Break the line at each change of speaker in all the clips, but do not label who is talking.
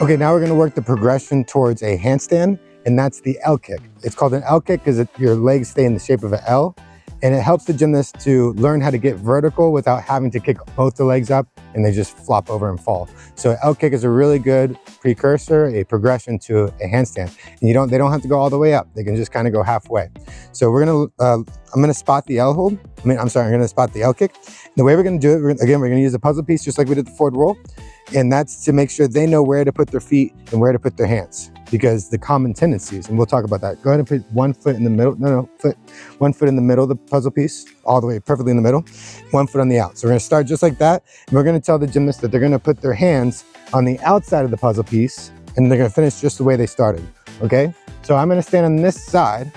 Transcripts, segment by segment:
Okay, now we're gonna work the progression towards a handstand, and that's the L kick. It's called an L kick because your legs stay in the shape of an L, and it helps the gymnast to learn how to get vertical without having to kick both the legs up and they just flop over and fall. So an L kick is a really good precursor, a progression to a handstand. And they don't have to go all the way up. They can just kind of go halfway. So I'm gonna spot the L hold. I'm gonna spot the L kick. The way we're gonna do it, we're gonna use a puzzle piece just like we did the forward roll. And that's to make sure they know where to put their feet and where to put their hands, because the common tendencies, and we'll talk about that. Go ahead and put 1 foot in the middle. One foot in the middle of the puzzle piece, all the way perfectly in the middle, 1 foot on the out. So we're gonna start just like that. And we're gonna tell the gymnast that they're gonna put their hands on the outside of the puzzle piece, and they're gonna finish just the way they started, okay? So I'm gonna stand on this side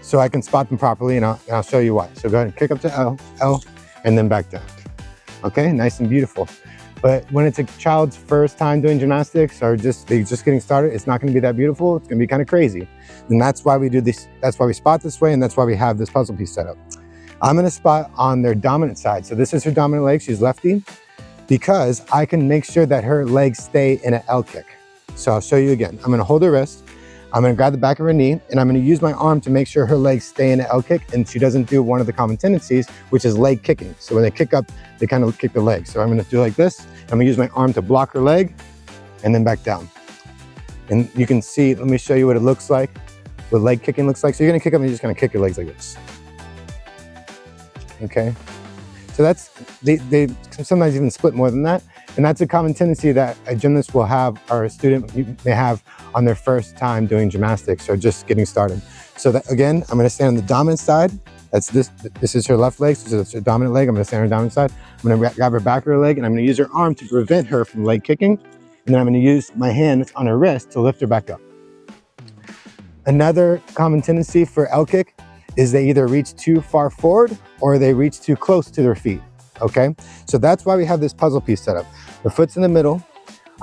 so I can spot them properly, and I'll show you why. So go ahead and kick up to L, and then back down. Okay, nice and beautiful. But when it's a child's first time doing gymnastics or they're just getting started, it's not gonna be that beautiful. It's gonna be kind of crazy. And that's why we do this. That's why we spot this way, and that's why we have this puzzle piece set up. I'm gonna spot on their dominant side. So this is her dominant leg, she's lefty, because I can make sure that her legs stay in an L kick. So I'll show you again. I'm gonna hold her wrist, I'm gonna grab the back of her knee, and I'm gonna use my arm to make sure her legs stay in an L kick and she doesn't do one of the common tendencies, which is leg kicking. So when they kick up, they kind of kick the leg. So I'm gonna do like this. I'm gonna use my arm to block her leg and then back down. And you can see, let me show you what it looks like, what leg kicking looks like. So you're gonna kick up and you're just gonna kick your legs like this. Okay? So that's, they can sometimes even split more than that. And that's a common tendency that a gymnast will have, or a student may have on their first time doing gymnastics or just getting started. So that, again, I'm gonna stand on the dominant side. That's this is her left leg, so this is her dominant leg. I'm gonna stand on her dominant side. I'm gonna grab her back of her leg, and I'm gonna use her arm to prevent her from leg kicking. And then I'm gonna use my hand on her wrist to lift her back up. Another common tendency for L kick is they either reach too far forward or they reach too close to their feet, okay? So that's why we have this puzzle piece set up. The foot's in the middle.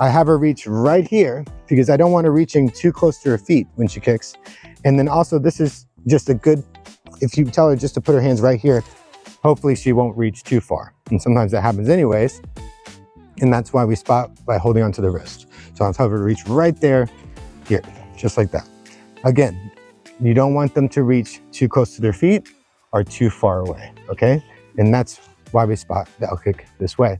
I have her reach right here because I don't want her reaching too close to her feet when she kicks. And then also this is just a good, if you tell her just to put her hands right here, hopefully she won't reach too far. And sometimes that happens anyways. And that's why we spot by holding onto the wrist. So I'll tell her to reach right there, here, just like that. Again, you don't want them to reach too close to their feet or too far away, okay? And that's why we spot the L kick this way.